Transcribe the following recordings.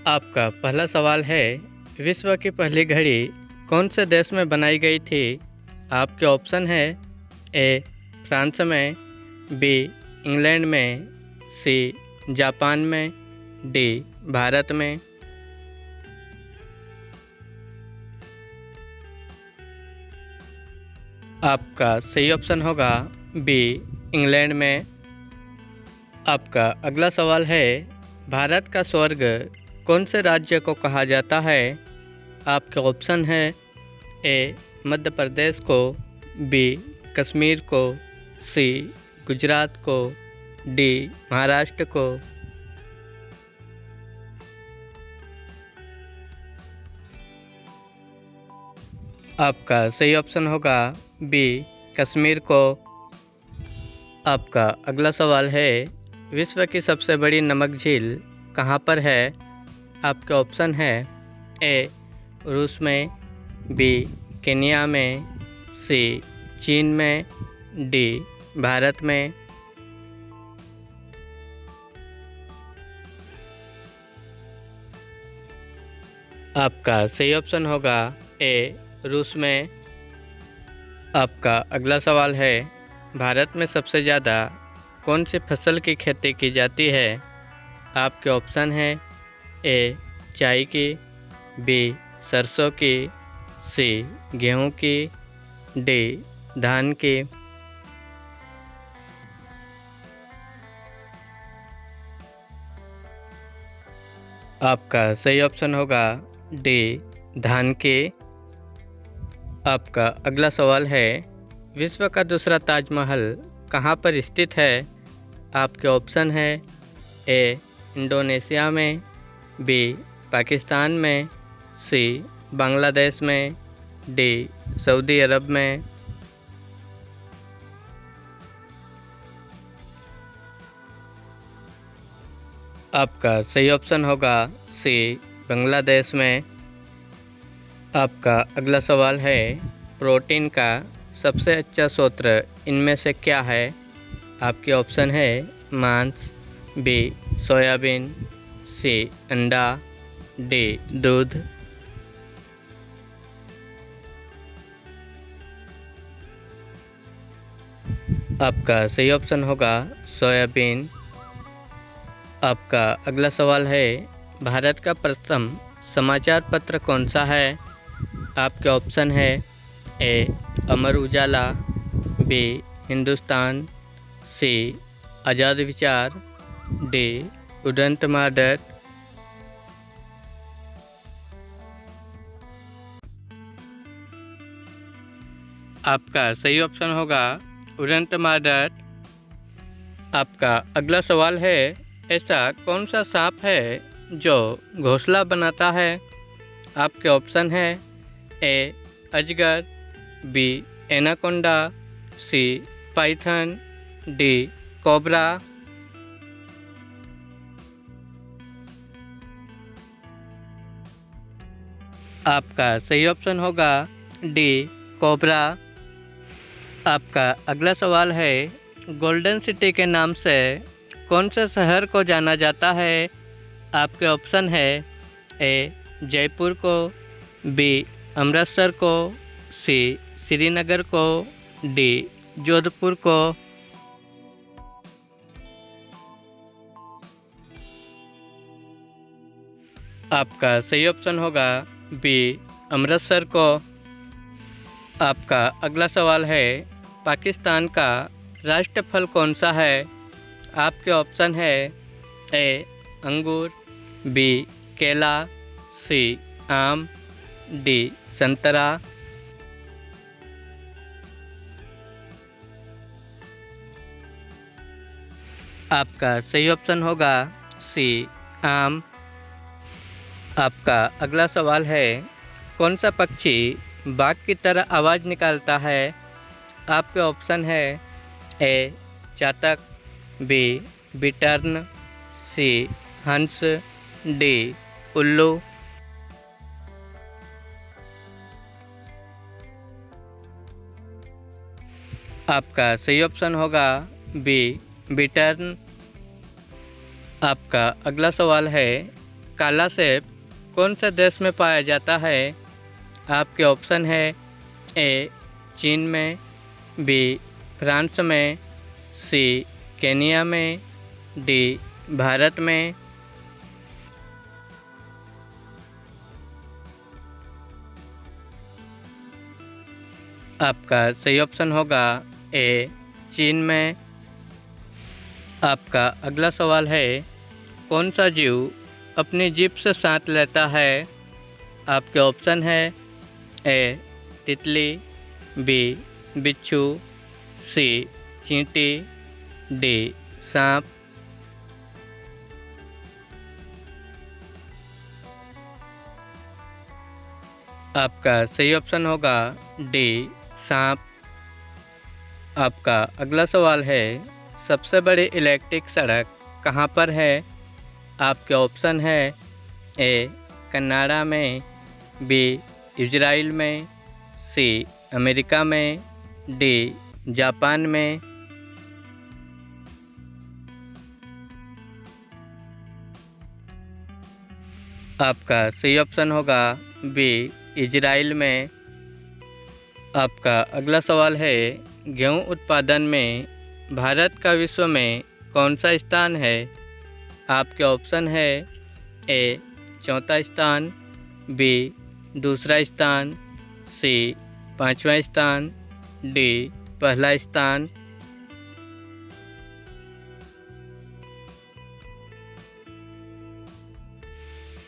आपका पहला सवाल है, विश्व की पहली घड़ी कौन से देश में बनाई गई थी? आपके ऑप्शन है ए फ्रांस में, बी इंग्लैंड में, सी जापान में, डी भारत में। आपका सही ऑप्शन होगा बी इंग्लैंड में। आपका अगला सवाल है, भारत का स्वर्ग कौन से राज्य को कहा जाता है? आपके ऑप्शन है ए मध्य प्रदेश को, बी कश्मीर को, सी गुजरात को, डी महाराष्ट्र को। आपका सही ऑप्शन होगा बी कश्मीर को। आपका अगला सवाल है, विश्व की सबसे बड़ी नमक झील कहाँ पर है? आपके ऑप्शन है ए रूस में, बी केन्या में, सी चीन में, डी भारत में। आपका सही ऑप्शन होगा ए रूस में। आपका अगला सवाल है, भारत में सबसे ज़्यादा कौन सी फसल की खेती की जाती है? आपके ऑप्शन है ए चाय की, बी सरसों की, सी गेहूं की, डी धान की। आपका सही ऑप्शन होगा डी धान की। आपका अगला सवाल है, विश्व का दूसरा ताजमहल कहाँ पर स्थित है? आपके ऑप्शन है ए इंडोनेशिया में, बी पाकिस्तान में, सी बांग्लादेश में, डी सऊदी अरब में। आपका सही ऑप्शन होगा सी बांग्लादेश में। आपका अगला सवाल है, प्रोटीन का सबसे अच्छा स्रोत इनमें से क्या है? आपके ऑप्शन है मांस, बी सोयाबीन, सी अंडा, डी दूध। आपका सही ऑप्शन होगा सोयाबीन। आपका अगला सवाल है, भारत का प्रथम समाचार पत्र कौन सा है? आपके ऑप्शन है ए अमर उजाला, बी हिंदुस्तान, सी आज़ाद विचार, डी उदंत भारत। आपका सही ऑप्शन होगा उदंत भारत। आपका अगला सवाल है, ऐसा कौन सा सांप है जो घोंसला बनाता है? आपके ऑप्शन है ए अजगर, बी एनाकोंडा, सी पाइथन, डी कोबरा। आपका सही ऑप्शन होगा डी कोबरा। आपका अगला सवाल है, गोल्डन सिटी के नाम से कौन से शहर को जाना जाता है? आपके ऑप्शन है ए जयपुर को, बी अमृतसर को, सी श्रीनगर को, डी जोधपुर को। आपका सही ऑप्शन होगा बी अमृतसर को। आपका अगला सवाल है, पाकिस्तान का राष्ट्रीय फल कौन सा है? आपके ऑप्शन है ए अंगूर, बी केला, सी आम, डी संतरा। आपका सही ऑप्शन होगा सी आम। आपका अगला सवाल है, कौन सा पक्षी बाघ की तरह आवाज़ निकालता है? आपके ऑप्शन है ए चातक, बी बिटर्न, सी हंस, डी उल्लू। आपका सही ऑप्शन होगा बी बिटर्न। आपका अगला सवाल है, काला सेब कौन से देश में पाया जाता है? आपके ऑप्शन है ए चीन में, बी फ्रांस में, सी केनिया में, डी भारत में। आपका सही ऑप्शन होगा ए चीन में। आपका अगला सवाल है, कौन सा जीव अपनी जीभ से सांस लेता है? आपके ऑप्शन है ए तितली, बी बिच्छू, सी चींटी, डी सांप। आपका सही ऑप्शन होगा डी सांप। आपका अगला सवाल है, सबसे बड़ी इलेक्ट्रिक सड़क कहाँ पर है? आपके ऑप्शन है ए कनाडा में, बी इजराइल में, सी अमेरिका में, डी जापान में। आपका सही ऑप्शन होगा बी इजराइल में। आपका अगला सवाल है, गेहूं उत्पादन में भारत का विश्व में कौन सा स्थान है? आपके ऑप्शन है ए चौथा स्थान, बी दूसरा स्थान, सी पांचवा स्थान, डी पहला स्थान।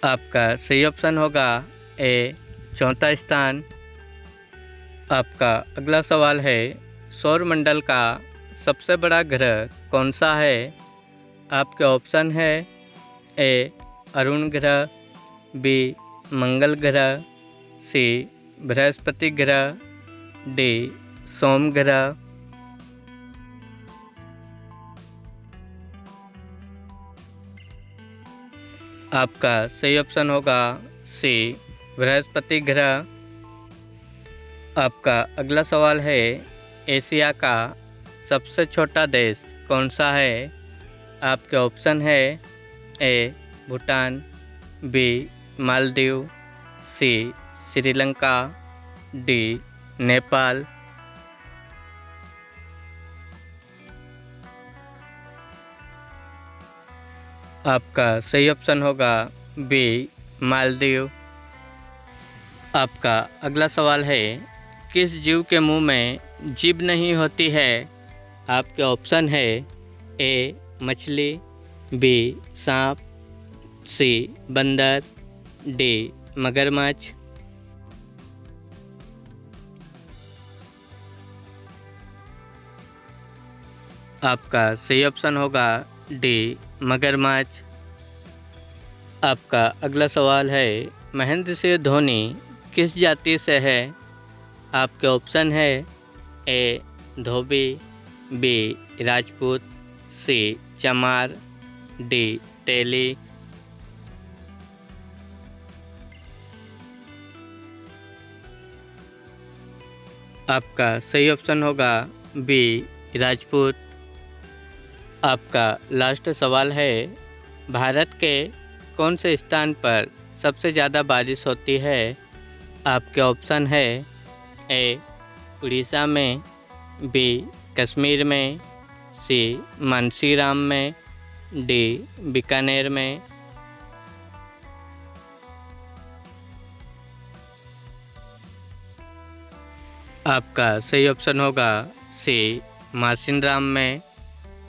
आपका सही ऑप्शन होगा ए चौथा स्थान। आपका अगला सवाल है, सौरमंडल का सबसे बड़ा ग्रह कौन सा है? आपके ऑप्शन है ए अरुण ग्रह, बी मंगल ग्रह, सी बृहस्पति ग्रह, डी सोम ग्रह। आपका सही ऑप्शन होगा सी बृहस्पति ग्रह। आपका अगला सवाल है, एशिया का सबसे छोटा देश कौन सा है? आपके ऑप्शन है ए भूटान, बी मालदीव, सी श्रीलंका, डी नेपाल। आपका सही ऑप्शन होगा बी मालदीव। आपका अगला सवाल है, किस जीव के मुंह में जीभ नहीं होती है? आपके ऑप्शन है ए मछली, बी सांप, सी बंदर, डी मगरमच्छ। आपका सही ऑप्शन होगा डी मगरमच्छ। आपका अगला सवाल है, महेंद्र सिंह धोनी किस जाति से है? आपके ऑप्शन है ए धोबी, बी राजपूत, सी चमार, डी तेली। आपका सही ऑप्शन होगा बी राजपूत। आपका लास्ट सवाल है, भारत के कौन से स्थान पर सबसे ज़्यादा बारिश होती है? आपके ऑप्शन है ए उड़ीसा में, बी कश्मीर में, सी मानसीराम में, डी बीकानेर में। आपका सही ऑप्शन होगा सी मानसीराम में।